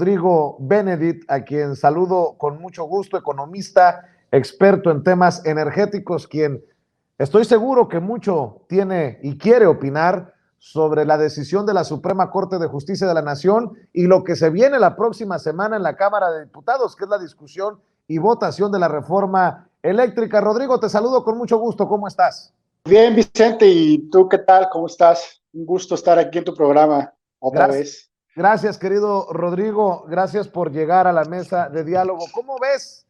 Rodrigo Benedict, a quien saludo con mucho gusto, economista, experto en temas energéticos, quien estoy seguro que mucho tiene y quiere opinar sobre la decisión de la Suprema Corte de Justicia de la Nación y lo que se viene la próxima semana en la Cámara de Diputados, que es la discusión y votación de la reforma eléctrica. Rodrigo, te saludo con mucho gusto. ¿Cómo estás? Bien, Vicente, ¿y tú qué tal? ¿Cómo estás? Un gusto estar aquí en tu programa otra Gracias. vez. Gracias, querido Rodrigo. Gracias por llegar a la mesa de diálogo. ¿Cómo ves?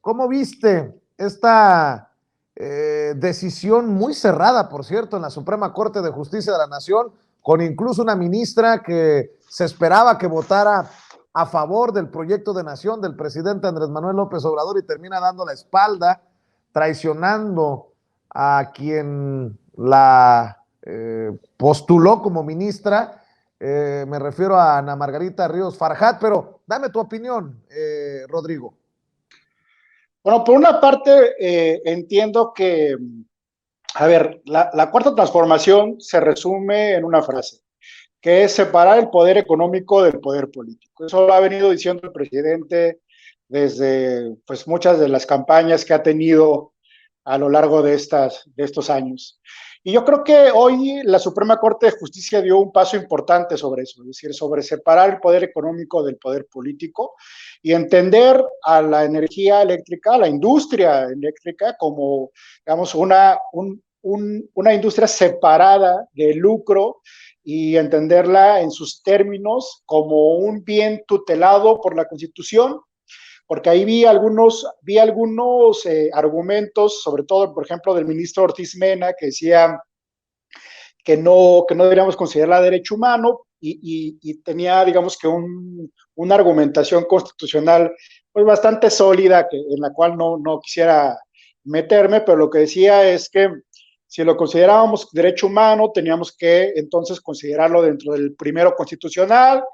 ¿Cómo viste esta decisión muy cerrada, por cierto, en la Suprema Corte de Justicia de la Nación, con incluso una ministra que se esperaba que votara a favor del proyecto de nación del presidente Andrés Manuel López Obrador y termina dando la espalda, traicionando a quien la postuló como ministra? Me refiero a Ana Margarita Ríos Farjat, pero dame tu opinión, Rodrigo. Bueno, por una parte, entiendo que, a ver, la cuarta transformación se resume en una frase, que es separar el poder económico del poder político. Eso lo ha venido diciendo el presidente desde pues, muchas de las campañas que ha tenido a lo largo de estos años. Y yo creo que hoy la Suprema Corte de Justicia dio un paso importante sobre eso, es decir, sobre separar el poder económico del poder político y entender a la energía eléctrica, a la industria eléctrica, como, digamos, una industria separada de lucro y entenderla en sus términos como un bien tutelado por la Constitución, porque ahí vi algunos argumentos, sobre todo, por ejemplo, del ministro Ortiz Mena, que decía que no deberíamos considerarla derecho humano y tenía, digamos, que una argumentación constitucional pues bastante sólida, en la cual no quisiera meterme, pero lo que decía es que si lo considerábamos derecho humano, teníamos que entonces considerarlo dentro del primero constitucional,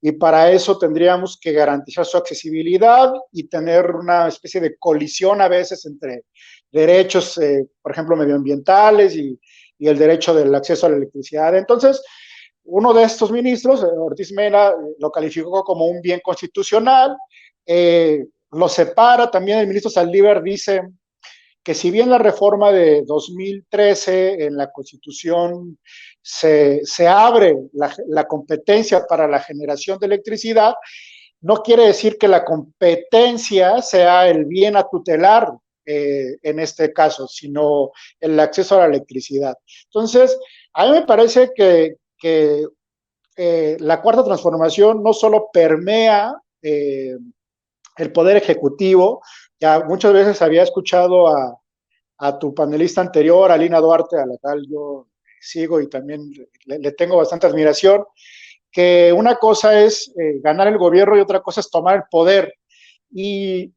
y para eso tendríamos que garantizar su accesibilidad y tener una especie de colisión a veces entre derechos, por ejemplo, medioambientales y el derecho del acceso a la electricidad. Entonces, uno de estos ministros, Ortiz Mena, lo calificó como un bien constitucional, lo separa. También el ministro Saldívar dice que si bien la reforma de 2013 en la Constitución se abre la competencia para la generación de electricidad, no quiere decir que la competencia sea el bien a tutelar en este caso, sino el acceso a la electricidad. Entonces, a mí me parece que la cuarta transformación no solo permea el poder ejecutivo. Ya muchas veces había escuchado a tu panelista anterior, a Lina Duarte, a la cual yo sigo y también le tengo bastante admiración, que una cosa es ganar el gobierno y otra cosa es tomar el poder. Y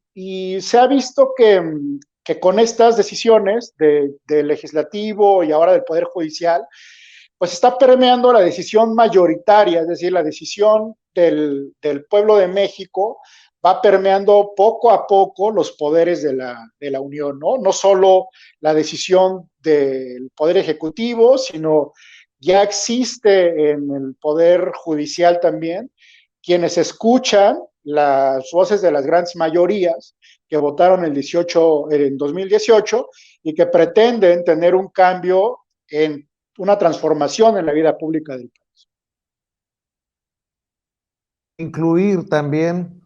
se ha visto que con estas decisiones del legislativo y ahora del Poder Judicial, pues está permeando la decisión mayoritaria, es decir, la decisión del pueblo de México va permeando poco a poco los poderes de la Unión, ¿no? No solo la decisión del Poder Ejecutivo, sino ya existe en el Poder Judicial también quienes escuchan las voces de las grandes mayorías que votaron en 2018 y que pretenden tener un cambio en una transformación en la vida pública del país.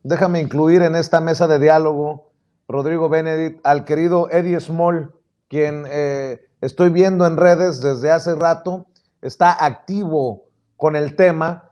Déjame incluir en esta mesa de diálogo, Rodrigo Benedict, al querido Eddie Small, quien estoy viendo en redes desde hace rato, está activo con el tema,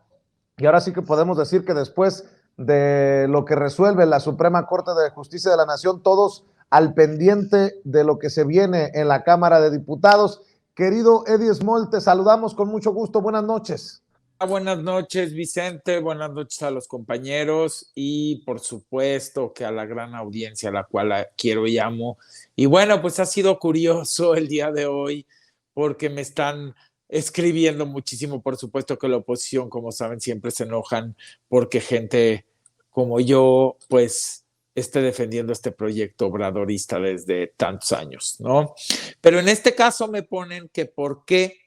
y ahora sí que podemos decir que después de lo que resuelve la Suprema Corte de Justicia de la Nación, todos al pendiente de lo que se viene en la Cámara de Diputados. Querido Eddie Small, te saludamos con mucho gusto. Buenas noches. Buenas noches, Vicente. Buenas noches a los compañeros y por supuesto que a la gran audiencia a la cual quiero y amo. Y bueno, pues ha sido curioso el día de hoy porque me están escribiendo muchísimo. Por supuesto que la oposición, como saben, siempre se enojan porque gente como yo, pues esté defendiendo este proyecto obradorista desde tantos años, ¿no? Pero en este caso me ponen que por qué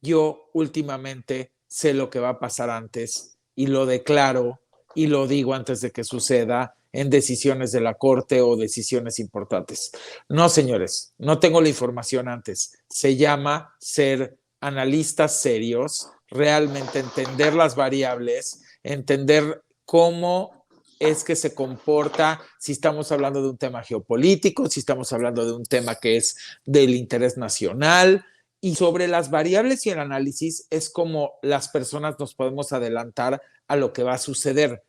yo últimamente sé lo que va a pasar antes y lo declaro y lo digo antes de que suceda en decisiones de la Corte o decisiones importantes. No, señores, no tengo la información antes. Se llama ser analistas serios, realmente entender las variables, entender cómo es que se comporta, si estamos hablando de un tema geopolítico, si estamos hablando de un tema que es del interés nacional, y sobre las variables y el análisis es como las personas nos podemos adelantar a lo que va a suceder.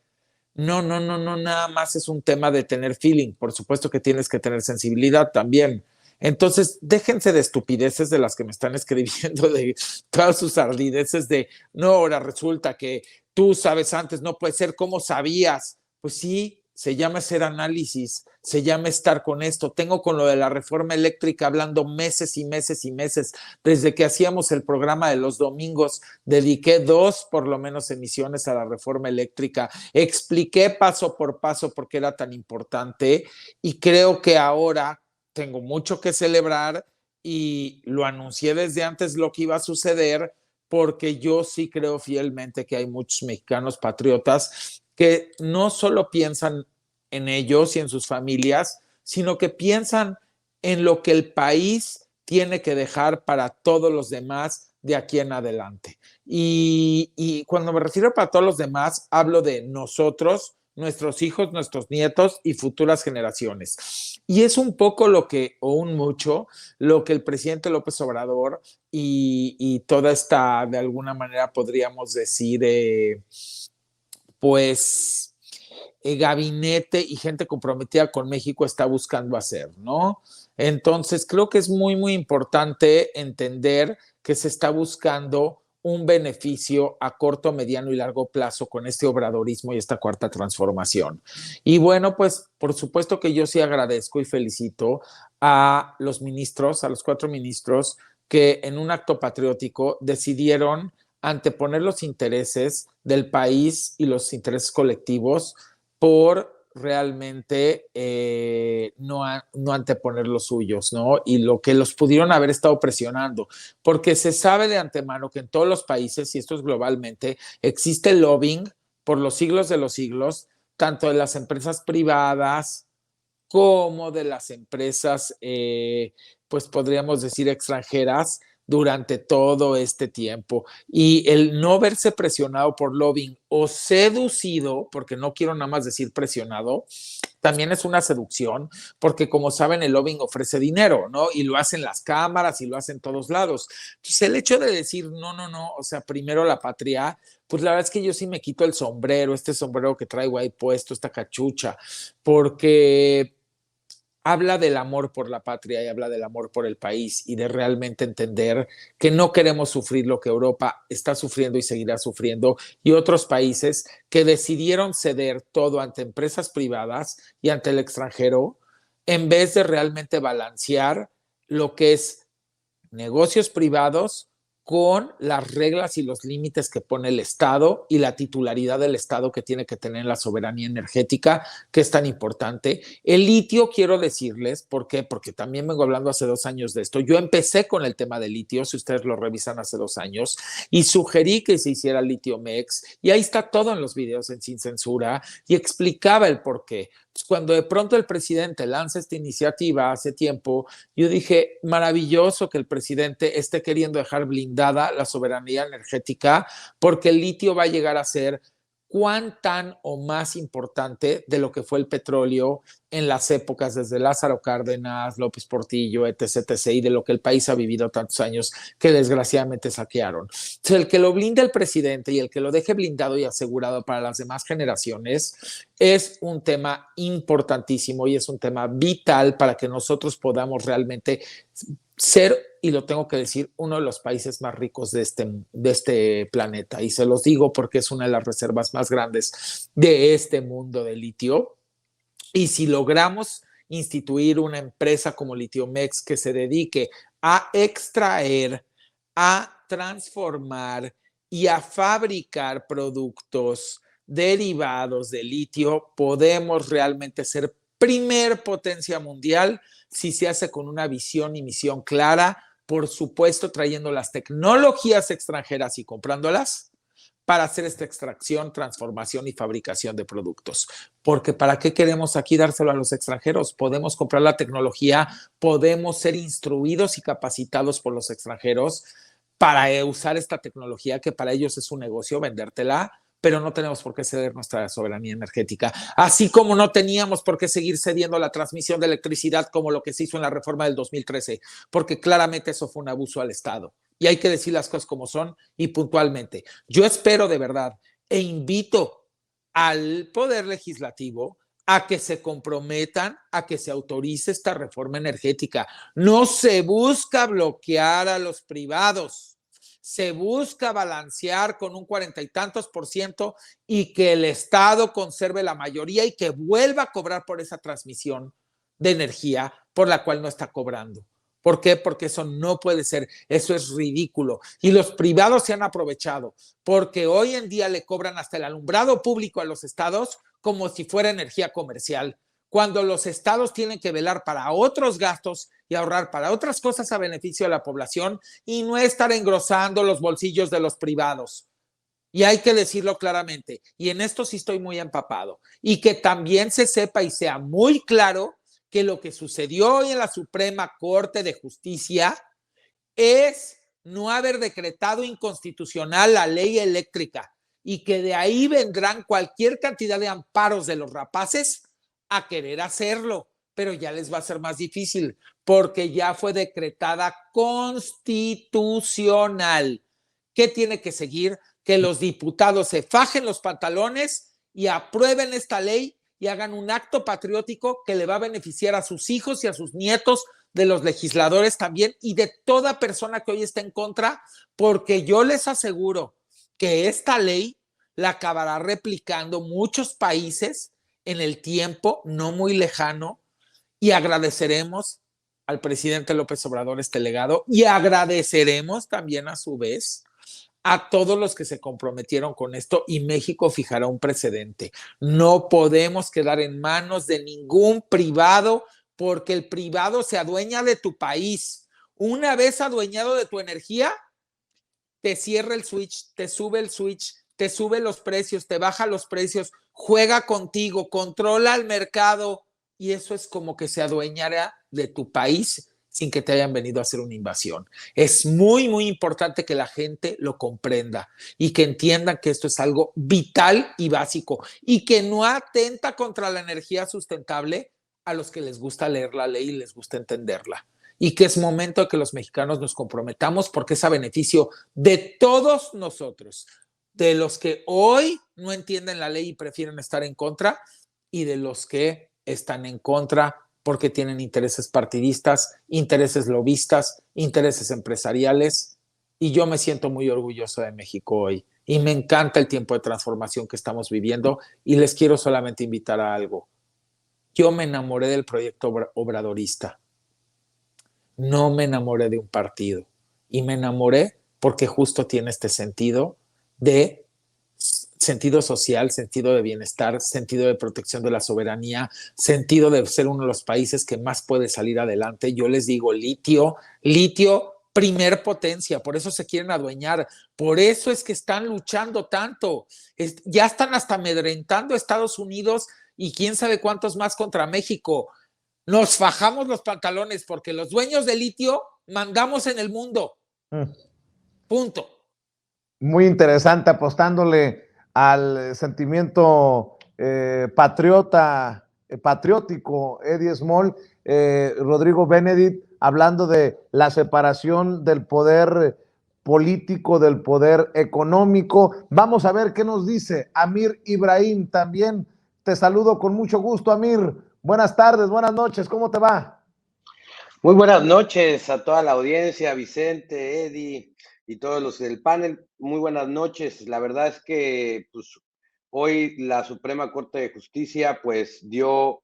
No, nada más es un tema de tener feeling. Por supuesto que tienes que tener sensibilidad también. Entonces, déjense de estupideces de las que me están escribiendo, de todas sus ardideces de, no, ahora resulta que tú sabes antes, no puede ser, ¿cómo sabías? Pues sí, se llama hacer análisis, se llama estar con esto. Tengo con lo de la reforma eléctrica hablando meses y meses y meses, desde que hacíamos el programa de los domingos, dediqué 2 por lo menos emisiones a la reforma eléctrica, expliqué paso por paso por qué era tan importante y creo que ahora tengo mucho que celebrar y lo anuncié desde antes lo que iba a suceder porque yo sí creo fielmente que hay muchos mexicanos patriotas que no solo piensan en ellos y en sus familias, sino que piensan en lo que el país tiene que dejar para todos los demás de aquí en adelante. Y cuando me refiero para todos los demás, hablo de nosotros, nuestros hijos, nuestros nietos y futuras generaciones. Y es un poco lo que, o un mucho, lo que el presidente López Obrador y toda esta, de alguna manera podríamos decir, pues gabinete y gente comprometida con México está buscando hacer, ¿no? Entonces, creo que es muy, muy importante entender que se está buscando un beneficio a corto, mediano y largo plazo con este obradorismo y esta cuarta transformación. Y bueno, pues por supuesto que yo sí agradezco y felicito a los ministros, a los 4 ministros que en un acto patriótico decidieron anteponer los intereses del país y los intereses colectivos por realmente no anteponer los suyos, ¿no? Y lo que los pudieron haber estado presionando, porque se sabe de antemano que en todos los países, y esto es globalmente, existe lobbying por los siglos de los siglos, tanto de las empresas privadas como de las empresas, pues podríamos decir extranjeras, durante todo este tiempo. Y el no verse presionado por lobbying o seducido, porque no quiero nada más decir presionado, también es una seducción, porque como saben, el lobbying ofrece dinero, ¿no? Y lo hacen las cámaras y lo hacen todos lados. Entonces, el hecho de decir, no, o sea, primero la patria, pues la verdad es que yo sí me quito el sombrero, este sombrero que traigo ahí puesto, esta cachucha, porque habla del amor por la patria y habla del amor por el país y de realmente entender que no queremos sufrir lo que Europa está sufriendo y seguirá sufriendo y otros países que decidieron ceder todo ante empresas privadas y ante el extranjero en vez de realmente balancear lo que es negocios privados con las reglas y los límites que pone el Estado y la titularidad del Estado que tiene que tener la soberanía energética, que es tan importante. El litio, quiero decirles, ¿por qué? Porque también vengo hablando hace 2 años de esto. Yo empecé con el tema del litio, si ustedes lo revisan hace 2 años, y sugerí que se hiciera Litio Mex, y ahí está todo en los videos en Sin Censura, y explicaba el por qué. Pues cuando de pronto el presidente lanza esta iniciativa hace tiempo, yo dije, maravilloso que el presidente esté queriendo dejar blindada la soberanía energética, porque el litio va a llegar a ser cuán tan o más importante de lo que fue el petróleo en las épocas desde Lázaro Cárdenas, López Portillo, etc., y de lo que el país ha vivido tantos años que desgraciadamente saquearon. Entonces, el que lo blinde el presidente y el que lo deje blindado y asegurado para las demás generaciones es un tema importantísimo y es un tema vital para que nosotros podamos realmente ser, y lo tengo que decir, uno de los países más ricos de este planeta. Y se los digo porque es una de las reservas más grandes de este mundo de litio. Y si logramos instituir una empresa como Litiomex que se dedique a extraer, a transformar y a fabricar productos derivados de litio, podemos realmente ser primer potencia mundial si se hace con una visión y misión clara, por supuesto trayendo las tecnologías extranjeras y comprándolas, para hacer esta extracción, transformación y fabricación de productos. Porque ¿para qué queremos aquí dárselo a los extranjeros? Podemos comprar la tecnología, podemos ser instruidos y capacitados por los extranjeros para usar esta tecnología, que para ellos es un negocio vendértela, pero no tenemos por qué ceder nuestra soberanía energética, así como no teníamos por qué seguir cediendo la transmisión de electricidad como lo que se hizo en la reforma del 2013, porque claramente eso fue un abuso al Estado. Y hay que decir las cosas como son y puntualmente. Yo espero de verdad e invito al Poder Legislativo a que se comprometan a que se autorice esta reforma energética. No se busca bloquear a los privados, se busca balancear con un 40 y tantos % y que el Estado conserve la mayoría y que vuelva a cobrar por esa transmisión de energía por la cual no está cobrando. ¿Por qué? Porque eso no puede ser, eso es ridículo. Y los privados se han aprovechado, porque hoy en día le cobran hasta el alumbrado público a los estados como si fuera energía comercial, cuando los estados tienen que velar para otros gastos y ahorrar para otras cosas a beneficio de la población y no estar engrosando los bolsillos de los privados. Y hay que decirlo claramente, y en esto sí estoy muy empapado, y que también se sepa y sea muy claro que lo que sucedió hoy en la Suprema Corte de Justicia es no haber decretado inconstitucional la ley eléctrica y que de ahí vendrán cualquier cantidad de amparos de los rapaces a querer hacerlo, pero ya les va a ser más difícil porque ya fue decretada constitucional. ¿Qué tiene que seguir? Que los diputados se fajen los pantalones y aprueben esta ley y hagan un acto patriótico que le va a beneficiar a sus hijos y a sus nietos, de los legisladores también y de toda persona que hoy está en contra, porque yo les aseguro que esta ley la acabará replicando muchos países en el tiempo no muy lejano y agradeceremos al presidente López Obrador este legado y agradeceremos también a su vez a todos los que se comprometieron con esto y México fijará un precedente. No podemos quedar en manos de ningún privado porque el privado se adueña de tu país. Una vez adueñado de tu energía, te cierra el switch, te sube el switch, te sube los precios, te baja los precios, juega contigo, controla el mercado y eso es como que se adueñara de tu país sin que te hayan venido a hacer una invasión. Es muy, muy importante que la gente lo comprenda y que entiendan que esto es algo vital y básico y que no atenta contra la energía sustentable a los que les gusta leer la ley y les gusta entenderla. Y que es momento de que los mexicanos nos comprometamos porque es a beneficio de todos nosotros, de los que hoy no entienden la ley y prefieren estar en contra y de los que están en contra porque tienen intereses partidistas, intereses lobistas, intereses empresariales. Y yo me siento muy orgulloso de México hoy y me encanta el tiempo de transformación que estamos viviendo y les quiero solamente invitar a algo. Yo me enamoré del proyecto obradorista. No me enamoré de un partido y me enamoré porque justo tiene este sentido de sentido social, sentido de bienestar, sentido de protección de la soberanía, sentido de ser uno de los países que más puede salir adelante. Yo les digo litio, primer potencia, por eso se quieren adueñar, por eso es que están luchando tanto, ya están hasta amedrentando a Estados Unidos y quién sabe cuántos más contra México. Nos fajamos los pantalones porque los dueños de litio mandamos en el mundo. Punto. Muy interesante, apostándole al sentimiento patriótico, Eddie Small, Rodrigo Benedict, hablando de la separación del poder político, del poder económico. Vamos a ver qué nos dice Amir Ibrahim también. Te saludo con mucho gusto, Amir. Buenas tardes, buenas noches, ¿cómo te va? Muy buenas noches a toda la audiencia, Vicente, Eddie y todos los del panel. Muy buenas noches. La verdad es que pues, hoy la Suprema Corte de Justicia pues dio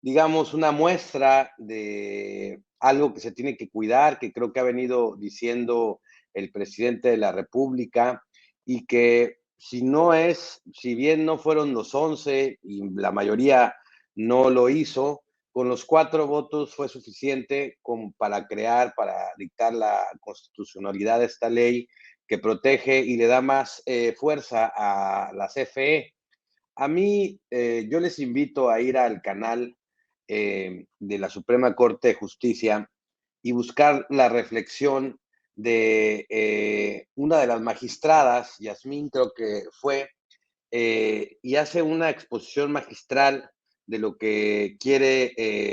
digamos, una muestra de algo que se tiene que cuidar, que creo que ha venido diciendo el presidente de la República y que si bien no fueron los 11 y la mayoría no lo hizo, con los 4 votos fue suficiente para dictar la constitucionalidad de esta ley que protege y le da más fuerza a la CFE. A mí, yo les invito a ir al canal de la Suprema Corte de Justicia y buscar la reflexión de una de las magistradas, Yasmín creo que fue, y hace una exposición magistral de lo que quiere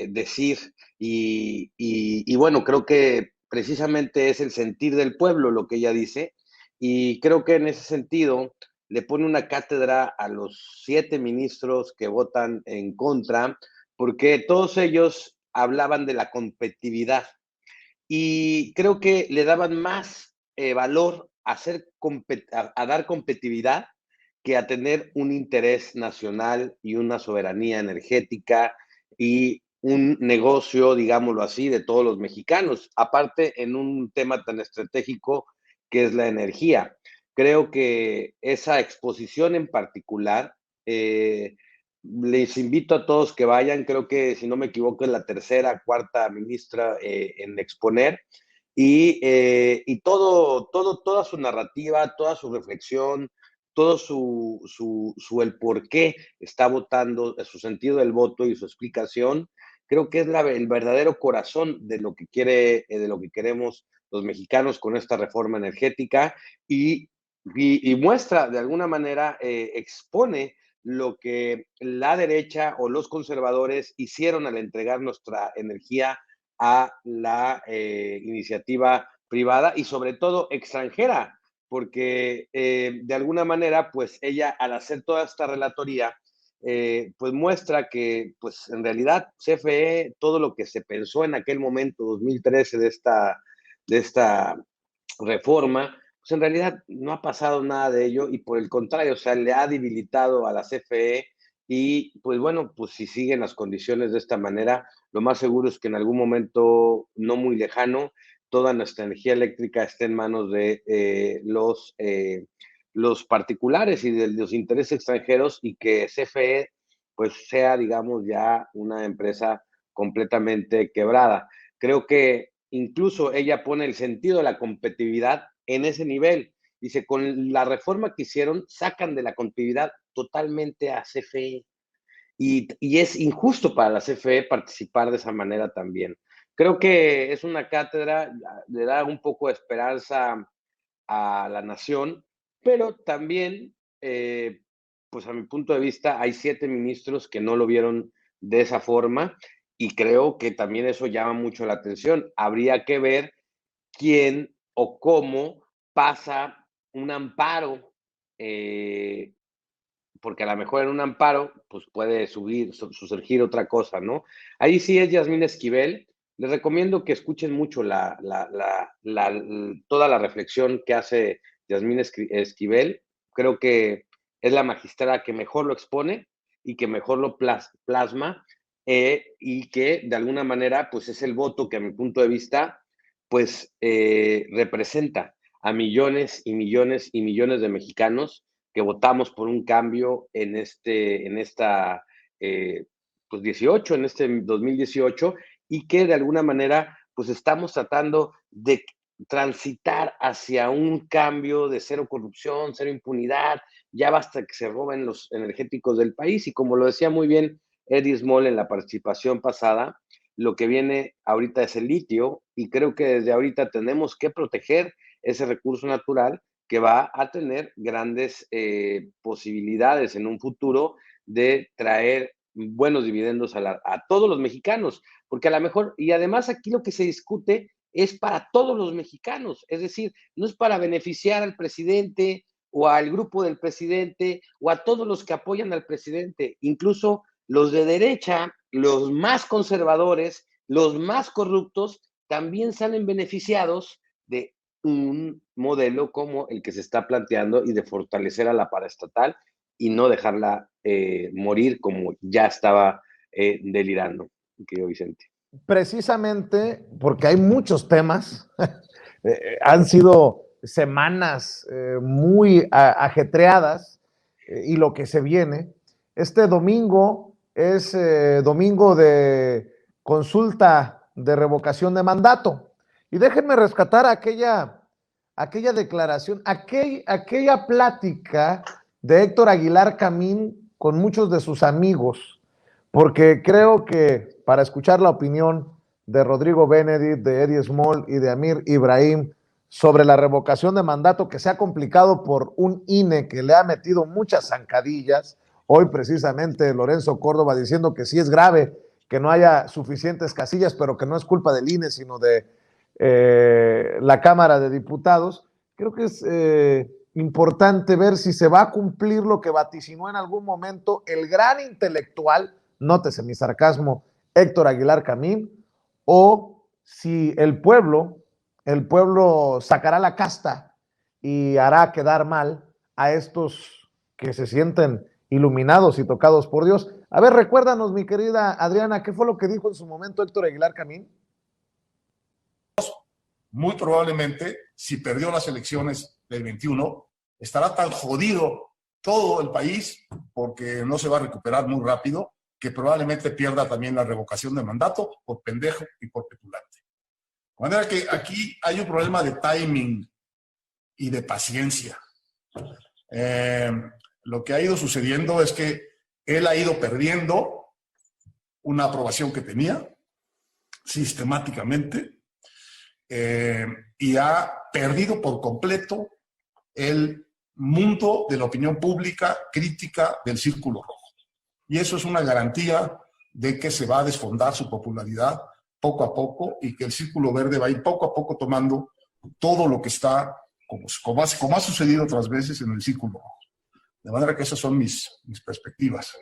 decir y bueno, creo que precisamente es el sentir del pueblo lo que ella dice y creo que en ese sentido le pone una cátedra a los 7 ministros que votan en contra, porque todos ellos hablaban de la competitividad y creo que le daban más valor a, a dar competitividad que a tener un interés nacional y una soberanía energética y un negocio, digámoslo así, de todos los mexicanos, aparte en un tema tan estratégico que es la energía. Creo que esa exposición en particular, les invito a todos que vayan, creo que si no me equivoco es la tercera, cuarta ministra en exponer, y toda su narrativa, toda su reflexión, todo el por qué está votando, su sentido del voto y su explicación, creo que es el verdadero corazón de lo que de lo que queremos los mexicanos con esta reforma energética y muestra de alguna manera, expone lo que la derecha o los conservadores hicieron al entregar nuestra energía a la iniciativa privada y sobre todo extranjera, porque de alguna manera, pues ella al hacer toda esta relatoría, pues muestra que pues en realidad CFE, todo lo que se pensó en aquel momento, 2013, de esta reforma, pues en realidad no ha pasado nada de ello y por el contrario, o sea, le ha debilitado a la CFE y pues bueno, pues si siguen las condiciones de esta manera, lo más seguro es que en algún momento no muy lejano, toda nuestra energía eléctrica esté en manos de los particulares y de los intereses extranjeros y que CFE pues sea, digamos, ya una empresa completamente quebrada. Creo que incluso ella pone el sentido de la competitividad en ese nivel. Dice, con la reforma que hicieron, sacan de la competitividad totalmente a CFE. Y es injusto para la CFE participar de esa manera también. Creo que es una cátedra, le da un poco de esperanza a la nación, pero también, pues a mi punto de vista, hay 7 ministros que no lo vieron de esa forma y creo que también eso llama mucho la atención. Habría que ver quién o cómo pasa un amparo, porque a lo mejor en un amparo pues puede surgir otra cosa, ¿no? Ahí sí es Yasmín Esquivel. Les recomiendo que escuchen mucho toda la reflexión que hace Yasmín Esquivel. Creo que es la magistrada que mejor lo expone y que mejor lo plasma y que de alguna manera pues es el voto que a mi punto de vista pues representa a millones y millones y millones de mexicanos que votamos por un cambio en esta pues 18, en este 2018, y que de alguna manera pues estamos tratando de transitar hacia un cambio de cero corrupción, cero impunidad, ya basta que se roben los energéticos del país y como lo decía muy bien Eddie Small en la participación pasada, lo que viene ahorita es el litio y creo que desde ahorita tenemos que proteger ese recurso natural que va a tener grandes posibilidades en un futuro de traer buenos dividendos a todos los mexicanos, porque a lo mejor, y además aquí lo que se discute es para todos los mexicanos, es decir, no es para beneficiar al presidente o al grupo del presidente o a todos los que apoyan al presidente, incluso los de derecha, los más conservadores, los más corruptos, también salen beneficiados de un modelo como el que se está planteando y de fortalecer a la paraestatal y no dejarla morir como ya estaba delirando, querido Vicente. Precisamente porque hay muchos temas, han sido semanas muy ajetreadas y lo que se viene. Este domingo es domingo de consulta de revocación de mandato. Y déjenme rescatar aquella aquella declaración, aquella plática de Héctor Aguilar Camín con muchos de sus amigos, porque creo que para escuchar la opinión de Rodrigo Benedict, de Eddie Small y de Amir Ibrahim sobre la revocación de mandato que se ha complicado por un INE que le ha metido muchas zancadillas, hoy precisamente Lorenzo Córdoba diciendo que sí es grave que no haya suficientes casillas, pero que no es culpa del INE, sino de la Cámara de Diputados. Creo que es importante ver si se va a cumplir lo que vaticinó en algún momento el gran intelectual, nótese mi sarcasmo, Héctor Aguilar Camín, o si el pueblo sacará la casta y hará quedar mal a estos que se sienten iluminados y tocados por Dios. A ver, recuérdanos, mi querida Adriana, ¿qué fue lo que dijo en su momento Héctor Aguilar Camín? Muy probablemente, si perdió las elecciones del 21, estará tan jodido todo el país, porque no se va a recuperar muy rápido, que probablemente pierda también la revocación de mandato por pendejo y por petulante. De manera que aquí hay un problema de timing y de paciencia. Lo que ha ido sucediendo es que él ha ido perdiendo una aprobación que tenía sistemáticamente, y ha perdido por completo el mundo de la opinión pública crítica del Círculo Rojo. Y eso es una garantía de que se va a desfondar su popularidad poco a poco y que el Círculo Verde va a ir poco a poco tomando todo lo que está, como ha sucedido otras veces en el Círculo Rojo. De manera que esas son mis perspectivas.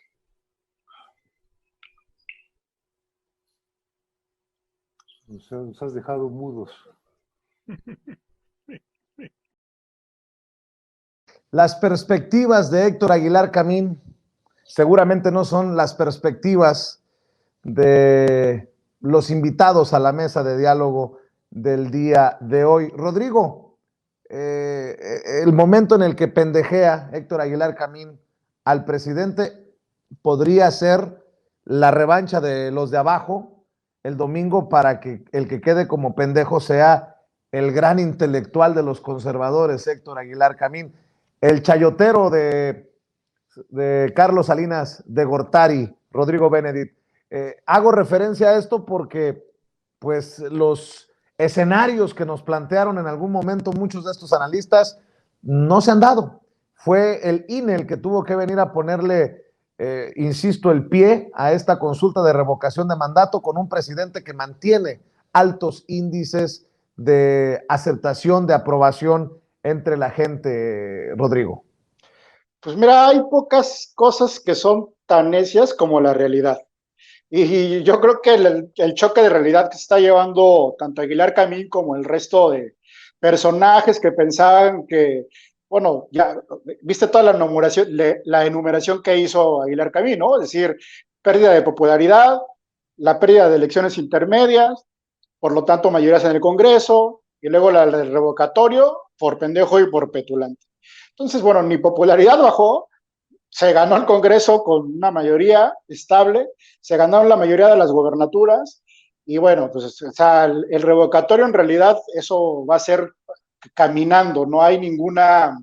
Nos has dejado mudos. Las perspectivas de Héctor Aguilar Camín seguramente no son las perspectivas de los invitados a la mesa de diálogo del día de hoy. Rodrigo, el momento en el que pendejea Héctor Aguilar Camín al presidente podría ser la revancha de los de abajo el domingo para que el que quede como pendejo sea el gran intelectual de los conservadores, Héctor Aguilar Camín, el chayotero de Carlos Salinas de Gortari, Rodrigo Benedict. Hago referencia a esto porque pues los escenarios que nos plantearon en algún momento muchos de estos analistas no se han dado. Fue el INE el que tuvo que venir a ponerle, insisto, el pie a esta consulta de revocación de mandato con un presidente que mantiene altos índices de aceptación, de aprobación entre la gente, Rodrigo. Pues mira, hay pocas cosas que son tan necias como la realidad. Y yo creo que el choque de realidad que se está llevando tanto Aguilar Camín como el resto de personajes que pensaban que, bueno, ya viste toda la enumeración que hizo Aguilar Camín, ¿no? Es decir, pérdida de popularidad, la pérdida de elecciones intermedias, por lo tanto mayorías en el Congreso, y luego la del revocatorio por pendejo y por petulante. Entonces, bueno, mi popularidad bajó, se ganó el Congreso con una mayoría estable, se ganaron la mayoría de las gobernaturas, y bueno, pues o sea, el revocatorio en realidad eso va a ser caminando, no hay ninguna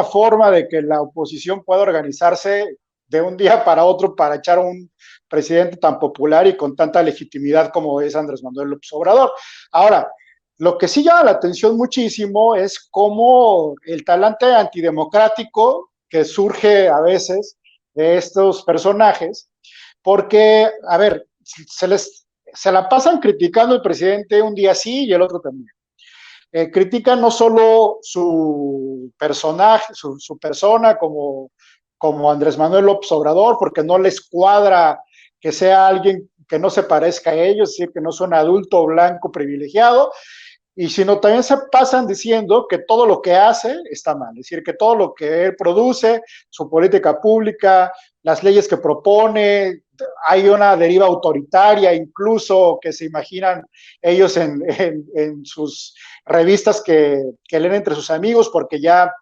forma de que la oposición pueda organizarse de un día para otro para echar a un presidente tan popular y con tanta legitimidad como es Andrés Manuel López Obrador. Ahora, lo que sí llama la atención muchísimo es cómo el talante antidemocrático que surge a veces de estos personajes, porque, a ver, se la pasan criticando al presidente un día sí y el otro también. Critican no solo su personaje, su persona como Andrés Manuel López Obrador, porque no les cuadra que sea alguien que no se parezca a ellos, es decir, que no sea un adulto blanco privilegiado, y sino también se pasan diciendo que todo lo que hace está mal, es decir, que todo lo que él produce, su política pública, las leyes que propone, hay una deriva autoritaria incluso que se imaginan ellos en sus revistas que leen entre sus amigos, porque ya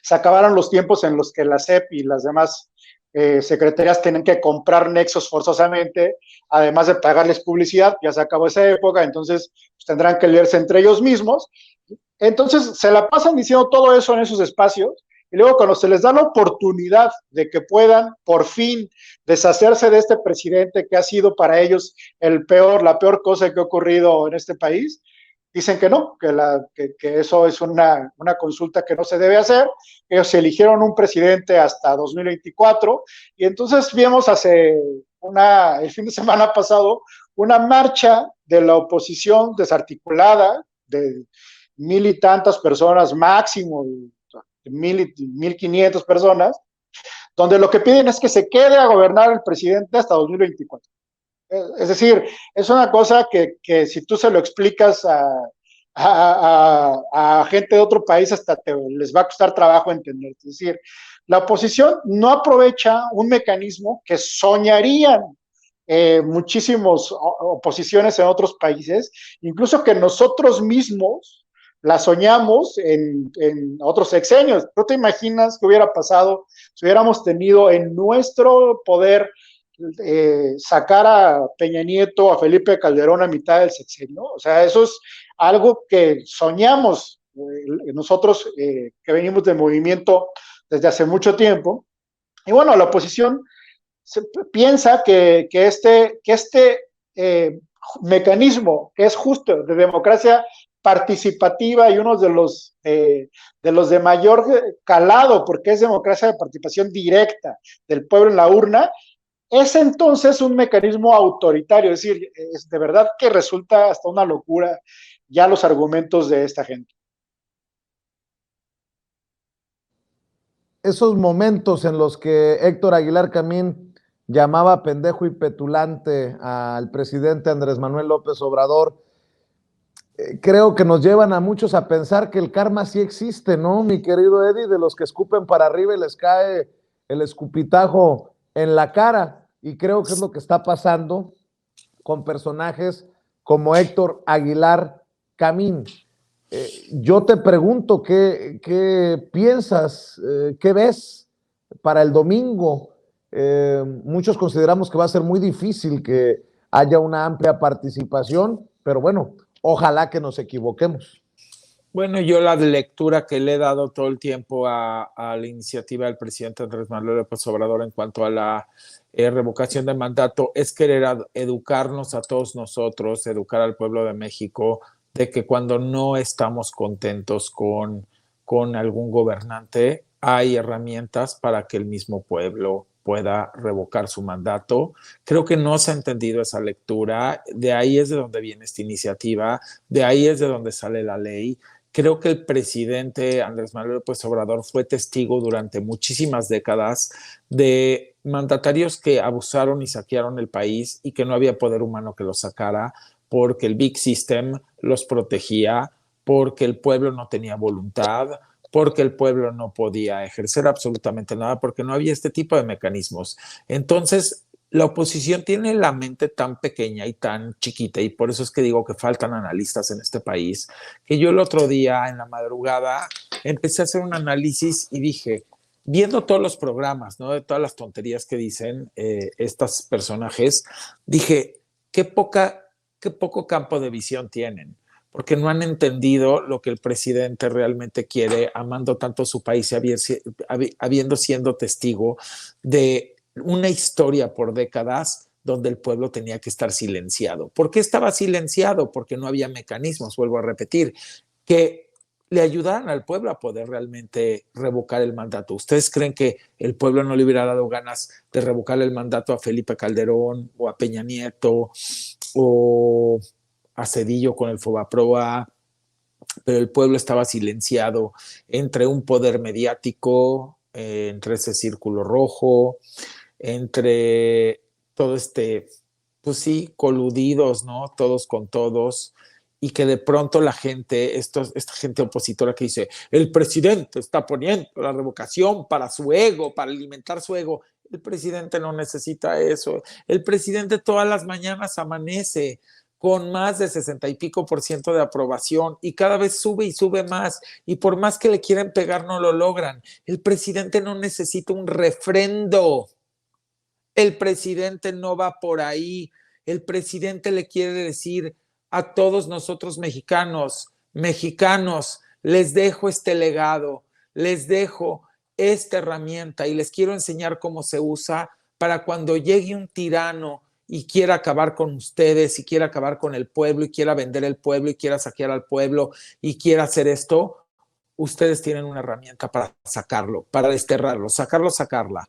se acabaron los tiempos en los que la CEP y las demás secretarías tienen que comprar nexos forzosamente, además de pagarles publicidad, ya se acabó esa época, entonces pues, tendrán que leerse entre ellos mismos. Entonces se la pasan diciendo todo eso en esos espacios, y luego cuando se les da la oportunidad de que puedan por fin deshacerse de este presidente que ha sido para ellos la peor cosa que ha ocurrido en este país, dicen que no, que eso es una consulta que no se debe hacer. Ellos eligieron un presidente hasta 2024, y entonces vimos el fin de semana pasado una marcha de la oposición desarticulada de 1,000 y tantas personas máximo, 1,500 personas, donde lo que piden es que se quede a gobernar el presidente hasta 2024. Es decir, es una cosa que si tú se lo explicas a gente de otro país, hasta les va a costar trabajo entender. Es decir, la oposición no aprovecha un mecanismo que soñarían muchísimas oposiciones en otros países, incluso que nosotros mismos la soñamos en otros sexenios. ¿Tú te imaginas qué hubiera pasado si hubiéramos tenido en nuestro poder sacar a Peña Nieto, a Felipe Calderón a mitad del sexenio? O sea, eso es algo que soñamos nosotros que venimos del movimiento desde hace mucho tiempo. Y bueno, la oposición piensa que este mecanismo que es justo de democracia participativa y uno de los de mayor calado, porque es democracia de participación directa del pueblo en la urna, es entonces un mecanismo autoritario. Es decir, es de verdad que resulta hasta una locura ya los argumentos de esta gente. Esos momentos en los que Héctor Aguilar Camín llamaba pendejo y petulante al presidente Andrés Manuel López Obrador, creo que nos llevan a muchos a pensar que el karma sí existe, ¿no, mi querido Eddie? De los que escupen para arriba y les cae el escupitajo en la cara. Y creo que es lo que está pasando con personajes como Héctor Aguilar Camín. Yo te pregunto, ¿qué piensas? ¿Qué ves para el domingo? Muchos consideramos que va a ser muy difícil que haya una amplia participación, pero bueno, ojalá que nos equivoquemos. Bueno, yo la lectura que le he dado todo el tiempo a la iniciativa del presidente Andrés Manuel López Obrador en cuanto a la revocación de mandato es querer educarnos a todos nosotros, educar al pueblo de México, de que cuando no estamos contentos con algún gobernante, hay herramientas para que el mismo pueblo pueda revocar su mandato. Creo que no se ha entendido esa lectura, de ahí es de donde viene esta iniciativa, de ahí es de donde sale la ley. Creo que el presidente Andrés Manuel López Obrador fue testigo durante muchísimas décadas de mandatarios que abusaron y saquearon el país y que no había poder humano que los sacara porque el Big System los protegía, porque el pueblo no tenía voluntad, porque el pueblo no podía ejercer absolutamente nada, porque no había este tipo de mecanismos. Entonces, la oposición tiene la mente tan pequeña y tan chiquita, y por eso es que digo que faltan analistas en este país, que yo el otro día en la madrugada empecé a hacer un análisis y dije, viendo todos los programas, ¿no? De todas las tonterías que dicen estos personajes, dije, qué poco campo de visión tienen, porque no han entendido lo que el presidente realmente quiere, amando tanto su país y habiendo siendo testigo de una historia por décadas donde el pueblo tenía que estar silenciado. ¿Por qué estaba silenciado? Porque no había mecanismos, vuelvo a repetir, que le ayudaran al pueblo a poder realmente revocar el mandato. ¿Ustedes creen que el pueblo no le hubiera dado ganas de revocar el mandato a Felipe Calderón o a Peña Nieto o a Zedillo con el Fobaproa? Pero el pueblo estaba silenciado entre un poder mediático, entre ese círculo rojo, entre todo pues sí, coludidos, ¿no? Todos con todos, y que de pronto la gente, esta gente opositora que dice, el presidente está poniendo la revocación para su ego, para alimentar su ego. El presidente no necesita eso. El presidente todas las mañanas amanece con más de 60 y pico % de aprobación y cada vez sube y sube más, y por más que le quieran pegar no lo logran. El presidente no necesita un refrendo El presidente no va por ahí. El presidente le quiere decir a todos nosotros mexicanos, les dejo este legado, les dejo esta herramienta y les quiero enseñar cómo se usa para cuando llegue un tirano y quiera acabar con ustedes y quiera acabar con el pueblo y quiera vender el pueblo y quiera saquear al pueblo y quiera hacer esto, ustedes tienen una herramienta para sacarlo, para desterrarlo, sacarla.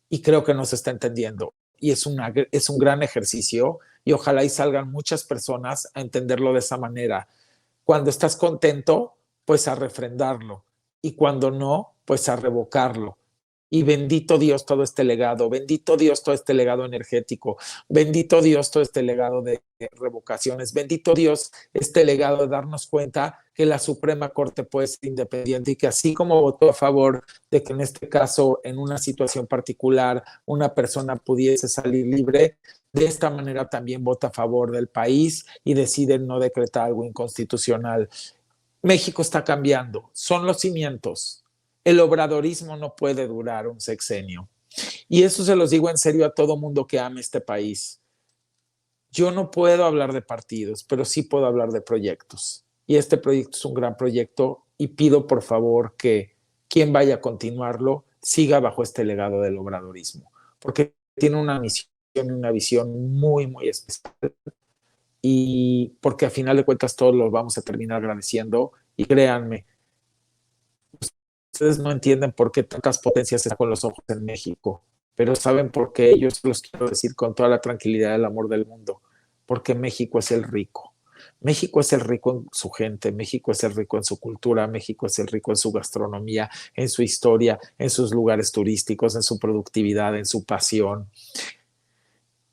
Y creo que no se está entendiendo. Y es un gran ejercicio y ojalá y salgan muchas personas a entenderlo de esa manera. Cuando estás contento, pues a refrendarlo. Y cuando no, pues a revocarlo. Y bendito Dios todo este legado, bendito Dios todo este legado energético, bendito Dios todo este legado de revocaciones, bendito Dios este legado de darnos cuenta que la Suprema Corte puede ser independiente y que así como votó a favor de que en este caso, en una situación particular, una persona pudiese salir libre, de esta manera también vota a favor del país y decide no decretar algo inconstitucional. México está cambiando, son los cimientos. El obradorismo no puede durar un sexenio. Y eso se los digo en serio a todo mundo que ame este país. Yo no puedo hablar de partidos, pero sí puedo hablar de proyectos. Y este proyecto es un gran proyecto y pido por favor que quien vaya a continuarlo siga bajo este legado del obradorismo, porque tiene una misión y una visión muy, muy especial y porque a final de cuentas todos los vamos a terminar agradeciendo y créanme, ustedes no entienden por qué tantas potencias están con los ojos en México, pero saben por qué. Yo se los quiero decir con toda la tranquilidad del amor del mundo, porque México es el rico. México es el rico en su gente, México es el rico en su cultura, México es el rico en su gastronomía, en su historia, en sus lugares turísticos, en su productividad, en su pasión,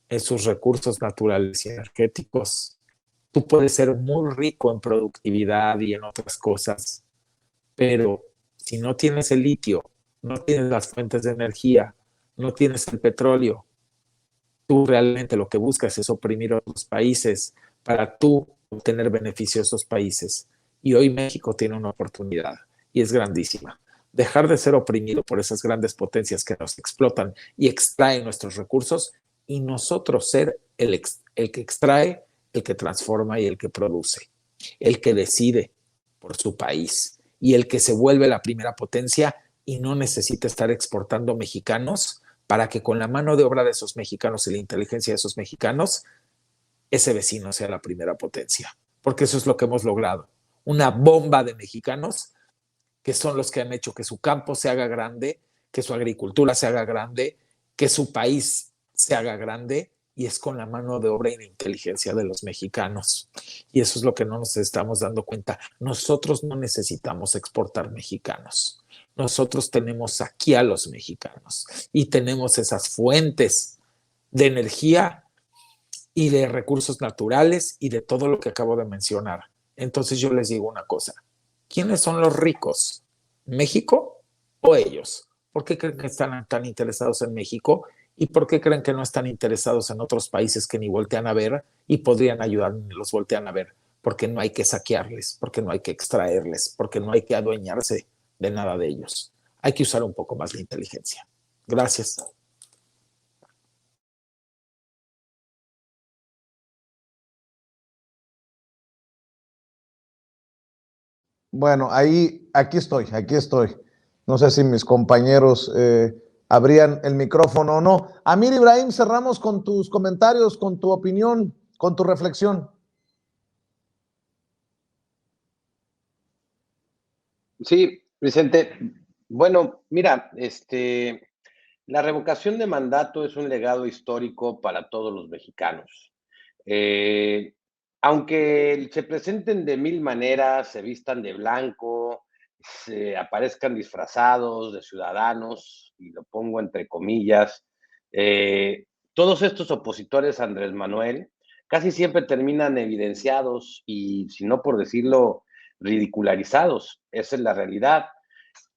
en sus recursos naturales y energéticos. Tú puedes ser muy rico en productividad y en otras cosas, pero si no tienes el litio, no tienes las fuentes de energía, no tienes el petróleo, tú realmente lo que buscas es oprimir a otros países para tú obtener beneficio de esos países. Y hoy México tiene una oportunidad y es grandísima. Dejar de ser oprimido por esas grandes potencias que nos explotan y extraen nuestros recursos y nosotros ser el que extrae, el que transforma y el que produce, el que decide por su país y el que se vuelve la primera potencia y no necesita estar exportando mexicanos para que con la mano de obra de esos mexicanos y la inteligencia de esos mexicanos, ese vecino sea la primera potencia. Porque eso es lo que hemos logrado. Una bomba de mexicanos que son los que han hecho que su campo se haga grande, que su agricultura se haga grande, que su país se haga grande, y es con la mano de obra y la inteligencia de los mexicanos. Y eso es lo que no nos estamos dando cuenta. Nosotros no necesitamos exportar mexicanos. Nosotros tenemos aquí a los mexicanos y tenemos esas fuentes de energía y de recursos naturales y de todo lo que acabo de mencionar. Entonces yo les digo una cosa, ¿quiénes son los ricos? ¿México o ellos? ¿Por qué creen que están tan interesados en México? ¿Y por qué creen que no están interesados en otros países que ni voltean a ver y podrían ayudar ni los voltean a ver? Porque no hay que saquearles, porque no hay que extraerles, porque no hay que adueñarse de nada de ellos. Hay que usar un poco más la inteligencia. Gracias. Bueno, aquí estoy, aquí estoy. No sé si mis compañeros abrían el micrófono o no. Amir Ibrahim, cerramos con tus comentarios, con tu opinión, con tu reflexión. Sí, Vicente. Bueno, mira, la revocación de mandato es un legado histórico para todos los mexicanos. Eh, Aunque se presenten de mil maneras, se vistan de blanco, se aparezcan disfrazados de ciudadanos, y lo pongo entre comillas, todos estos opositores a Andrés Manuel casi siempre terminan evidenciados y, si no por decirlo, ridicularizados. Esa es la realidad.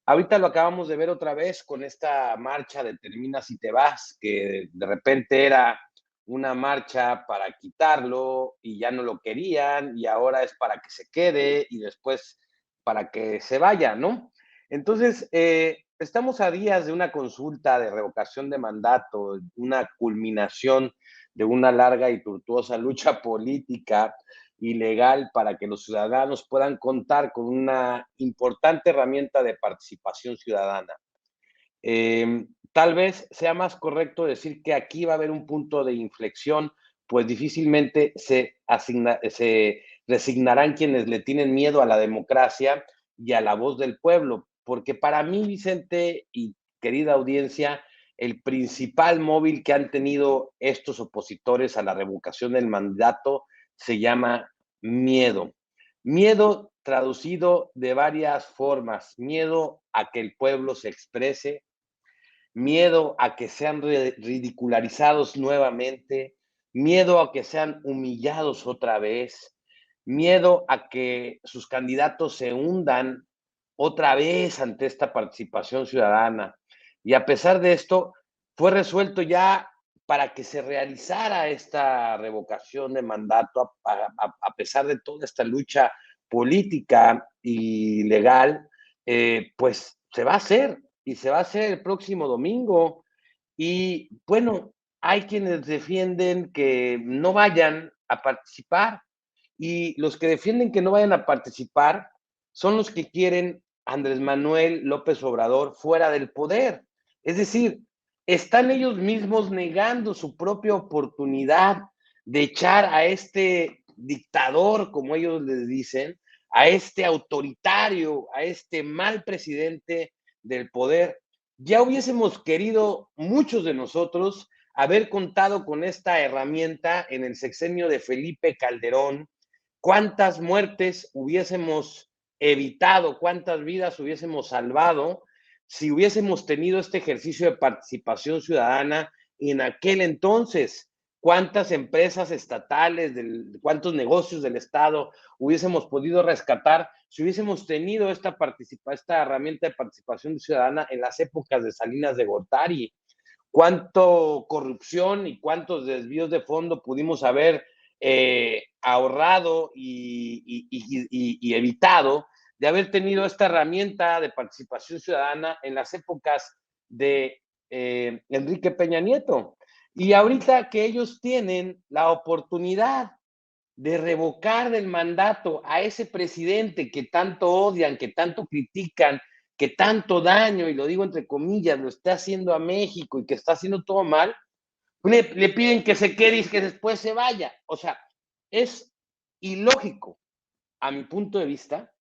Ahorita lo acabamos de ver otra vez con esta marcha de Terminas y te vas, que de repente era una marcha para quitarlo y ya no lo querían y ahora es para que se quede y después para que se vaya, ¿no? Entonces, estamos a días de una consulta de revocación de mandato, una culminación de una larga y tortuosa lucha política y legal para que los ciudadanos puedan contar con una importante herramienta de participación ciudadana. Tal vez sea más correcto decir que aquí va a haber un punto de inflexión, pues difícilmente se resignarán quienes le tienen miedo a la democracia y a la voz del pueblo, porque para mí, Vicente y querida audiencia, el principal móvil que han tenido estos opositores a la revocación del mandato se llama miedo. Miedo traducido de varias formas, miedo a que el pueblo se exprese, miedo a que sean ridicularizados nuevamente, miedo a que sean humillados otra vez, miedo a que sus candidatos se hundan otra vez ante esta participación ciudadana. Y a pesar de esto, fue resuelto ya para que se realizara esta revocación de mandato, a pesar de toda esta lucha política y legal, pues se va a hacer y se va a hacer el próximo domingo. Y bueno, hay quienes defienden que no vayan a participar y los que defienden que no vayan a participar son los que quieren a Andrés Manuel López Obrador fuera del poder. Es decir, están ellos mismos negando su propia oportunidad de echar a este dictador, como ellos les dicen, a este autoritario, a este mal presidente del poder. Ya hubiésemos querido, muchos de nosotros, haber contado con esta herramienta en el sexenio de Felipe Calderón. ¿Cuántas muertes hubiésemos evitado? ¿Cuántas vidas hubiésemos salvado si hubiésemos tenido este ejercicio de participación ciudadana en aquel entonces? ¿Cuántas empresas estatales, cuántos negocios del Estado hubiésemos podido rescatar si hubiésemos tenido esta herramienta de participación ciudadana en las épocas de Salinas de Gortari? ¿Cuánto corrupción y cuántos desvíos de fondo pudimos haber ahorrado y evitado de haber tenido esta herramienta de participación ciudadana en las épocas de Enrique Peña Nieto? Y ahorita que ellos tienen la oportunidad de revocar del mandato a ese presidente que tanto odian, que tanto critican, que tanto daño, y lo digo entre comillas, lo está haciendo a México y que está haciendo todo mal, le piden que se quede y que después se vaya. O sea, es ilógico, a mi punto de vista,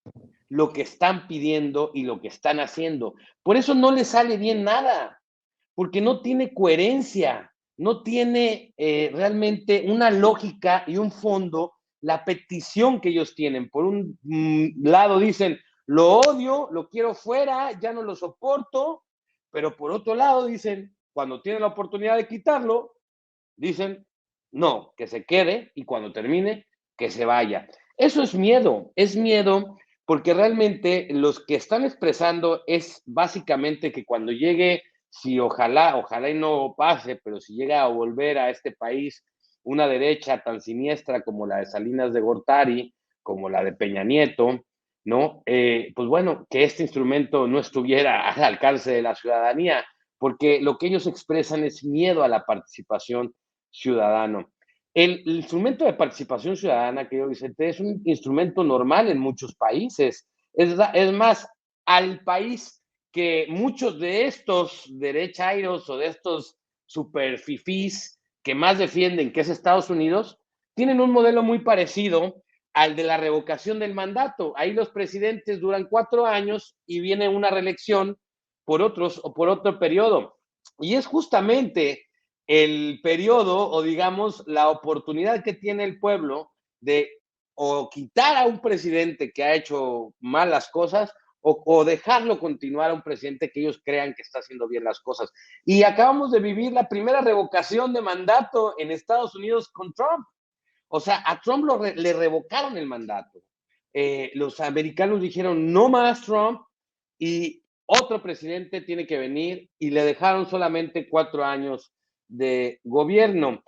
lo que están pidiendo y lo que están haciendo. Por eso no les sale bien nada, porque no tiene coherencia, no tiene realmente una lógica y un fondo la petición que ellos tienen. Por un lado dicen, lo odio, lo quiero fuera, ya no lo soporto, pero por otro lado dicen, cuando tienen la oportunidad de quitarlo, dicen, no, que se quede y cuando termine, que se vaya. Eso es miedo porque realmente los que están expresando es básicamente que cuando llegue, si ojalá y no pase, pero si llega a volver a este país una derecha tan siniestra como la de Salinas de Gortari, como la de Peña Nieto, ¿no? Pues bueno, que este instrumento no estuviera al alcance de la ciudadanía, porque lo que ellos expresan es miedo a la participación ciudadano. El instrumento de participación ciudadana, querido Vicente, es un instrumento normal en muchos países. Es más, al país que muchos de estos derechairos o de estos super fifís que más defienden, que es Estados Unidos, tienen un modelo muy parecido al de la revocación del mandato. Ahí los presidentes duran 4 años y viene una reelección por otro periodo. Y es justamente el periodo o digamos la oportunidad que tiene el pueblo de o quitar a un presidente que ha hecho malas cosas o dejarlo continuar a un presidente que ellos crean que está haciendo bien las cosas. Y acabamos de vivir la primera revocación de mandato en Estados Unidos con Trump. O sea, a Trump le revocaron el mandato. Los americanos dijeron no más Trump y otro presidente tiene que venir y le dejaron solamente 4 años de gobierno.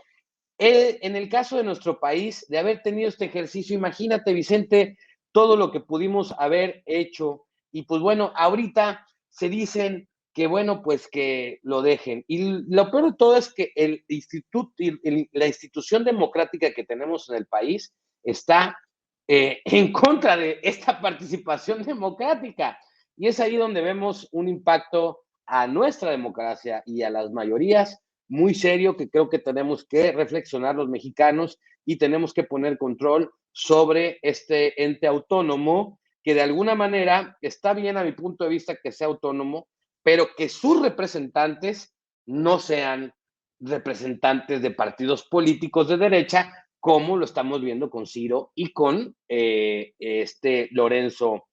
En el caso de nuestro país, de haber tenido este ejercicio, imagínate, Vicente, todo lo que pudimos haber hecho. Y pues bueno, ahorita se dicen que bueno, pues que lo dejen. Y lo peor de todo es que el instituto, la institución democrática que tenemos en el país está en contra de esta participación democrática. Y es ahí donde vemos un impacto a nuestra democracia y a las mayorías muy serio, que creo que tenemos que reflexionar los mexicanos y tenemos que poner control sobre este ente autónomo que de alguna manera está bien a mi punto de vista que sea autónomo, pero que sus representantes no sean representantes de partidos políticos de derecha, como lo estamos viendo con Ciro y con Lorenzo.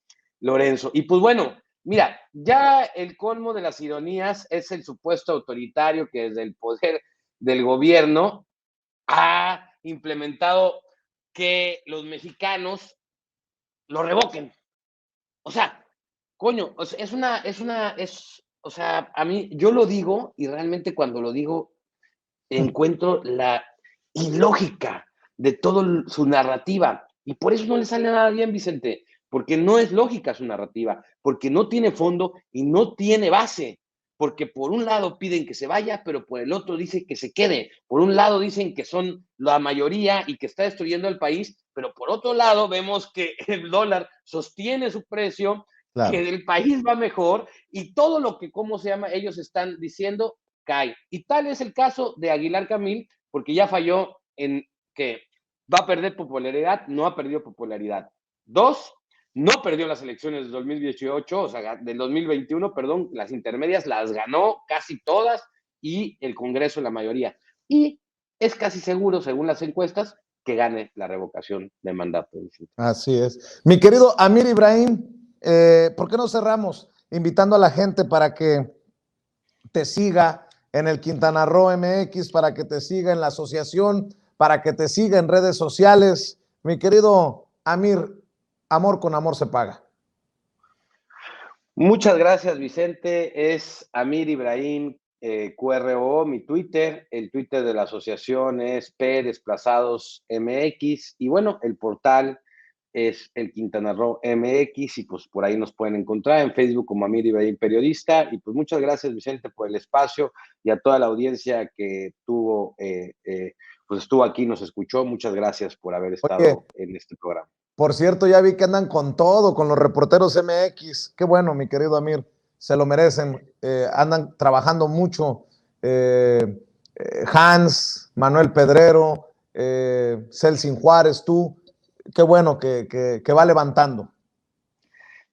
Y pues bueno, mira, ya el colmo de las ironías es el supuesto autoritario que desde el poder del gobierno ha implementado que los mexicanos lo revoquen. O sea, coño, o sea, a mí, yo lo digo y realmente cuando lo digo encuentro la ilógica de toda su narrativa. Y por eso no le sale nada bien, Vicente, porque no es lógica su narrativa, porque no tiene fondo y no tiene base. Porque por un lado piden que se vaya, pero por el otro dicen que se quede. Por un lado dicen que son la mayoría y que está destruyendo el país, pero por otro lado vemos que el dólar sostiene su precio, Claro. que el país va mejor y todo lo que, ¿cómo se llama? Ellos están diciendo cae. Y tal es el caso de Aguilar Camín, porque ya falló en que va a perder popularidad, no ha perdido popularidad. 2, no perdió las elecciones del 2018, o sea, del 2021, perdón, las intermedias las ganó casi todas y el Congreso la mayoría. Y es casi seguro, según las encuestas, que gane la revocación de mandato. Así es. Mi querido Amir Ibrahim, ¿por qué no cerramos invitando a la gente para que te siga en el Quintana Roo MX, para que te siga en la asociación, para que te siga en redes sociales? Mi querido Amir, amor con amor se paga. Muchas gracias, Vicente. Es Amir Ibrahim QRO, mi Twitter. El Twitter de la asociación es P Desplazados MX. Y bueno, el portal es el Quintana Roo MX y pues por ahí nos pueden encontrar en Facebook como Amir Ibrahim Periodista. Y pues muchas gracias, Vicente, por el espacio y a toda la audiencia que tuvo, pues estuvo aquí, nos escuchó. Muchas gracias por haber estado en este programa. Por cierto, ya vi que andan con todo, con los reporteros MX. Qué bueno, mi querido Amir, se lo merecen. Andan trabajando mucho. Hans, Manuel Pedrero, Celsin Juárez, tú. Qué bueno que va levantando.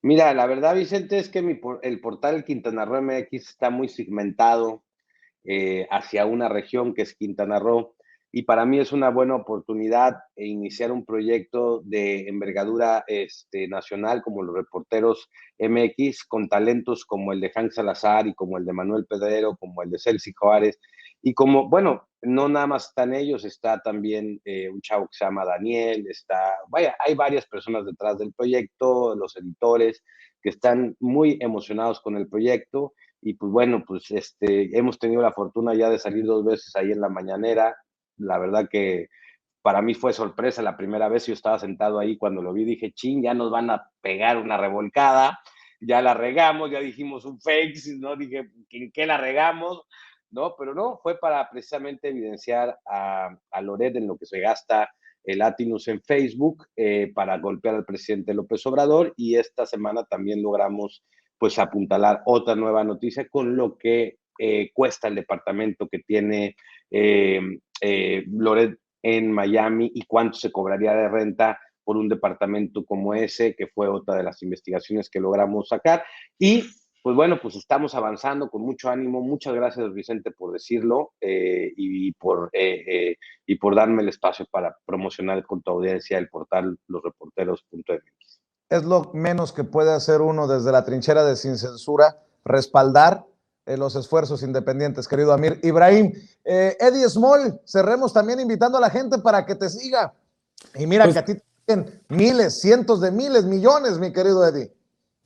Mira, la verdad, Vicente, es que el portal Quintana Roo MX está muy segmentado hacia una región que es Quintana Roo. Y para mí es una buena oportunidad iniciar un proyecto de envergadura nacional como los Reporteros MX, con talentos como el de Hank Salazar y como el de Manuel Pedrero, como el de Celsi Juárez. Y como, bueno, no nada más están ellos, está también un chavo que se llama Daniel, hay varias personas detrás del proyecto, los editores, que están muy emocionados con el proyecto. Y pues bueno, pues hemos tenido la fortuna ya de salir 2 veces ahí en la mañanera. La verdad que para mí fue sorpresa la primera vez. Yo estaba sentado ahí cuando lo vi, dije, ching, ya nos van a pegar una revolcada, ya la regamos, ya dijimos un fake, ¿no? Dije, ¿en qué la regamos? ¿No? Pero no, fue para precisamente evidenciar a Loret en lo que se gasta el Latinus en Facebook para golpear al presidente López Obrador, y esta semana también logramos pues apuntalar otra nueva noticia con lo que cuesta el departamento que tiene Loret en Miami y cuánto se cobraría de renta por un departamento como ese, que fue otra de las investigaciones que logramos sacar. Y pues bueno, pues estamos avanzando con mucho ánimo. Muchas gracias, Vicente, por decirlo y por darme el espacio para promocionar con tu audiencia el portal losreporteros.mx. Es lo menos que puede hacer uno desde la trinchera de Sin Censura, respaldar los esfuerzos independientes, querido Amir Ibrahim. Eddie Small, cerremos también invitando a la gente para que te siga. Y mira pues, que a ti te siguen miles, cientos de miles, millones, mi querido Eddie.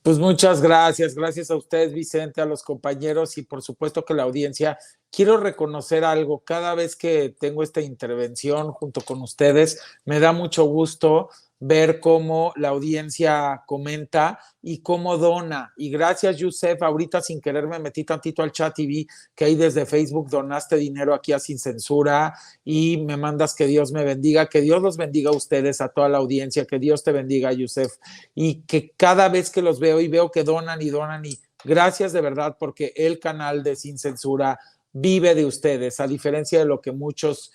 Pues muchas gracias, gracias a ustedes, Vicente, a los compañeros y por supuesto que la audiencia. Quiero reconocer algo, cada vez que tengo esta intervención junto con ustedes, me da mucho gusto ver cómo la audiencia comenta y cómo dona. Y gracias, Yusef, ahorita sin querer me metí tantito al chat y vi que ahí desde Facebook donaste dinero aquí a Sin Censura y me mandas que Dios me bendiga, que Dios los bendiga a ustedes, a toda la audiencia, que Dios te bendiga, Yusef, y que cada vez que los veo y veo que donan y donan y gracias de verdad, porque el canal de Sin Censura vive de ustedes, a diferencia de lo que muchos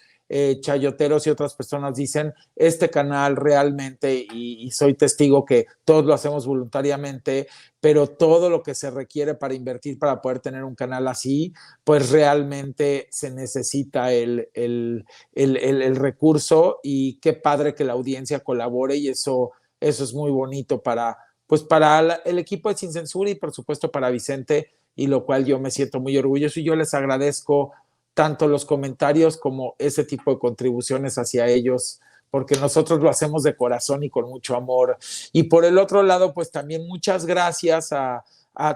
chayoteros y otras personas dicen, este canal realmente, y soy testigo que todos lo hacemos voluntariamente, pero todo lo que se requiere para invertir para poder tener un canal así, pues realmente se necesita el recurso y qué padre que la audiencia colabore y eso es muy bonito para, pues para el equipo de Sin Censura y por supuesto para Vicente, y lo cual yo me siento muy orgulloso y yo les agradezco tanto los comentarios como ese tipo de contribuciones hacia ellos, porque nosotros lo hacemos de corazón y con mucho amor. Y por el otro lado, pues también muchas gracias a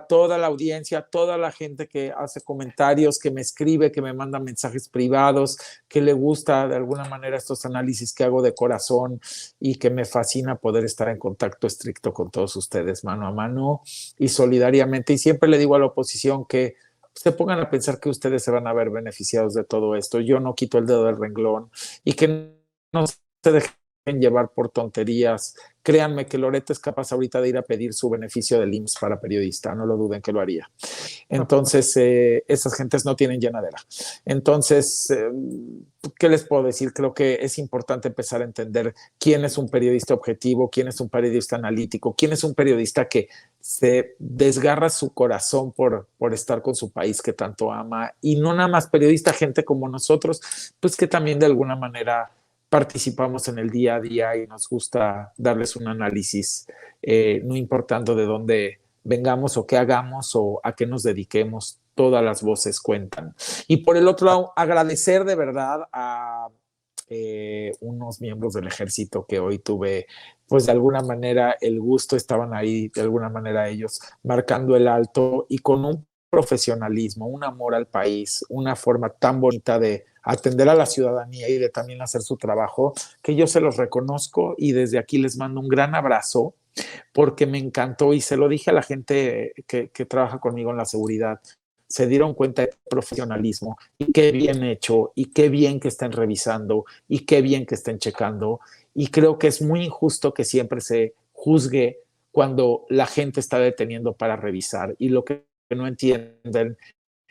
toda la audiencia, a toda la gente que hace comentarios, que me escribe, que me manda mensajes privados, que le gusta de alguna manera estos análisis que hago de corazón y que me fascina poder estar en contacto estricto con todos ustedes, mano a mano y solidariamente. Y siempre le digo a la oposición que se pongan a pensar que ustedes se van a ver beneficiados de todo esto. Yo no quito el dedo del renglón y que no se dejen llevar por tonterías. Créanme que Loreto es capaz ahorita de ir a pedir su beneficio del IMSS para periodista, no lo duden que lo haría. Entonces, esas gentes no tienen llenadera. Entonces, ¿qué les puedo decir? Creo que es importante empezar a entender quién es un periodista objetivo, quién es un periodista analítico, quién es un periodista que se desgarra su corazón por estar con su país que tanto ama, y no nada más periodista, gente como nosotros, pues que también de alguna manera participamos en el día a día y nos gusta darles un análisis, no importando de dónde vengamos o qué hagamos o a qué nos dediquemos, todas las voces cuentan. Y por el otro lado, agradecer de verdad a unos miembros del ejército que hoy tuve, pues de alguna manera el gusto, estaban ahí de alguna manera ellos marcando el alto y con un profesionalismo, un amor al país, una forma tan bonita de atender a la ciudadanía y de también hacer su trabajo, que yo se los reconozco y desde aquí les mando un gran abrazo porque me encantó y se lo dije a la gente que trabaja conmigo en la seguridad. Se dieron cuenta de profesionalismo y qué bien hecho y qué bien que estén revisando y qué bien que estén checando. Y creo que es muy injusto que siempre se juzgue cuando la gente está deteniendo para revisar. Y lo que no entienden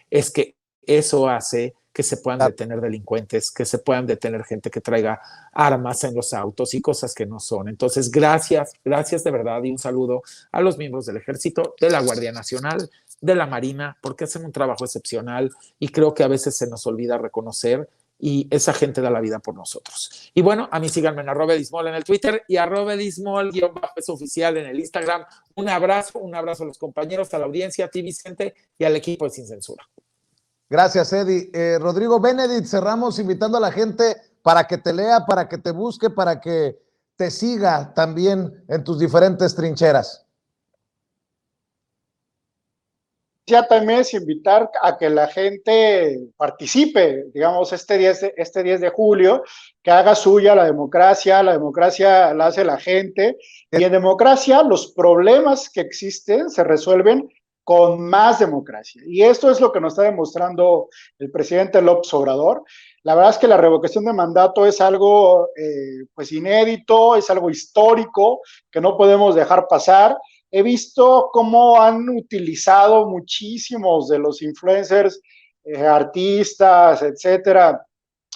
es que eso hace que se puedan detener delincuentes, que se puedan detener gente que traiga armas en los autos y cosas que no son. Entonces, gracias de verdad y un saludo a los miembros del Ejército, de la Guardia Nacional, de la Marina, porque hacen un trabajo excepcional y creo que a veces se nos olvida reconocer y esa gente da la vida por nosotros. Y bueno, a mí síganme en @edismol en el Twitter y @edismol_oficial en el Instagram. Un abrazo a los compañeros, a la audiencia, a ti, Vicente, y al equipo de Sin Censura. Gracias, Eddie. Rodrigo Benedict, cerramos invitando a la gente para que te lea, para que te busque, para que te siga también en tus diferentes trincheras. Ya también es invitar a que la gente participe, digamos, este 10 de julio, que haga suya la democracia la hace la gente, y en democracia los problemas que existen se resuelven con más democracia, y esto es lo que nos está demostrando el presidente López Obrador. La verdad es que la revocación de mandato es algo pues inédito, es algo histórico que no podemos dejar pasar. He visto cómo han utilizado muchísimos de los influencers, artistas, etcétera,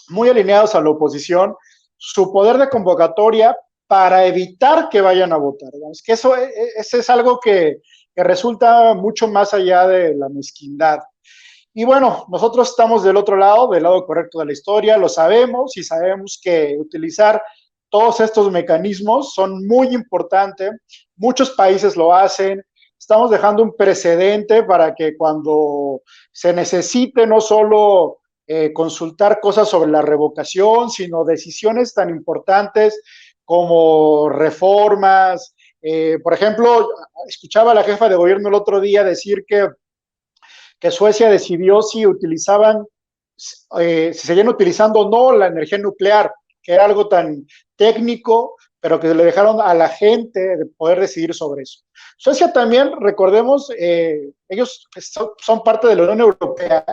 muy alineados a la oposición, su poder de convocatoria para evitar que vayan a votar. Digamos que eso es algo que resulta mucho más allá de la mezquindad. Y bueno, nosotros estamos del otro lado, del lado correcto de la historia, lo sabemos y sabemos que utilizar todos estos mecanismos son muy importantes. Muchos países lo hacen. Estamos dejando un precedente para que cuando se necesite no solo consultar cosas sobre la revocación, sino decisiones tan importantes como reformas. Por ejemplo, escuchaba a la jefa de gobierno el otro día decir que Suecia decidió si seguían utilizando o no la energía nuclear, que era algo tan técnico, pero que le dejaron a la gente de poder decidir sobre eso. Suecia también, recordemos, ellos son parte de la Unión Europea,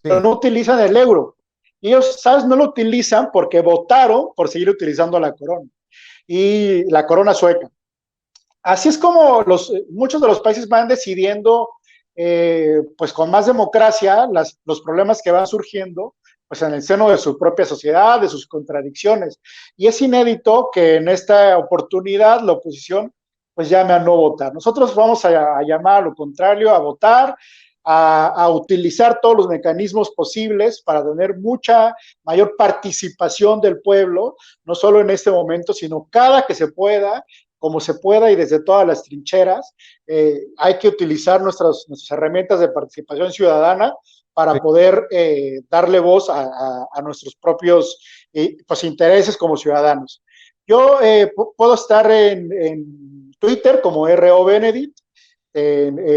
pero no utilizan el euro. Y ellos, ¿sabes? No lo utilizan porque votaron por seguir utilizando la corona, y la corona sueca. Así es como muchos de los países van decidiendo, pues con más democracia, los problemas que van surgiendo, pues en el seno de su propia sociedad, de sus contradicciones. Y es inédito que en esta oportunidad la oposición pues llame a no votar. Nosotros vamos a llamar a lo contrario, a votar, a utilizar todos los mecanismos posibles para tener mucha mayor participación del pueblo, no solo en este momento, sino cada que se pueda, como se pueda y desde todas las trincheras. Hay que utilizar nuestras herramientas de participación ciudadana para poder darle voz a nuestros propios pues, intereses como ciudadanos. Yo puedo estar en Twitter como R.O. Benedict,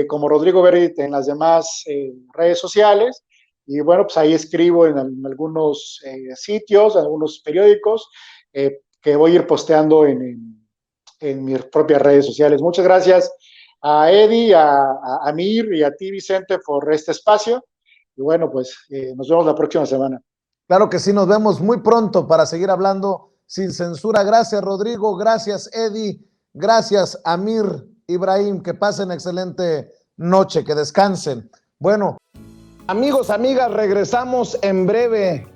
como Rodrigo Benedict en las demás redes sociales, y bueno, pues ahí escribo en algunos sitios, en algunos periódicos, que voy a ir posteando en mis propias redes sociales. Muchas gracias a Eddie, a Amir y a ti, Vicente, por este espacio. Y bueno, pues nos vemos la próxima semana. Claro que sí, nos vemos muy pronto para seguir hablando sin censura. Gracias, Rodrigo. Gracias, Eddie. Gracias, Amir, Ibrahim. Que pasen excelente noche, que descansen. Bueno, amigos, amigas, regresamos en breve.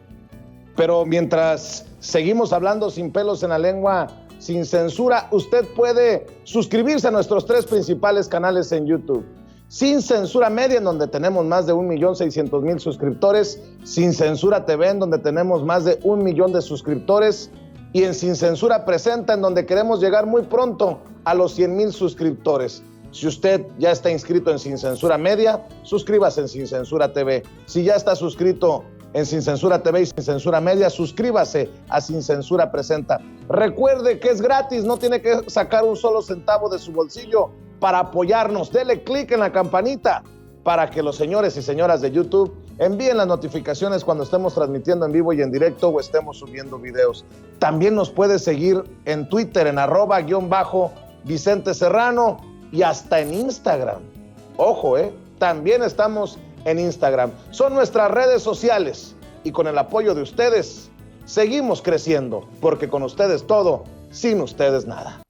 Pero mientras seguimos hablando sin pelos en la lengua, sin censura, usted puede suscribirse a nuestros 3 principales canales en YouTube. Sin Censura Media, en donde tenemos más de 1.600.000 suscriptores. Sin Censura TV, en donde tenemos más de 1 millón de suscriptores. Y en Sin Censura Presenta, en donde queremos llegar muy pronto a los 100,000 suscriptores. Si usted ya está inscrito en Sin Censura Media, suscríbase en Sin Censura TV. Si ya está suscrito en Sin Censura TV y Sin Censura Media, suscríbase a Sin Censura Presenta. Recuerde que es gratis, no tiene que sacar un solo centavo de su bolsillo para apoyarnos. Dele clic en la campanita para que los señores y señoras de YouTube envíen las notificaciones cuando estemos transmitiendo en vivo y en directo o estemos subiendo videos. También nos puede seguir en Twitter en @Vicente Serrano y hasta en Instagram. Ojo, también estamos en Instagram. Son nuestras redes sociales y con el apoyo de ustedes seguimos creciendo, porque con ustedes todo, sin ustedes nada.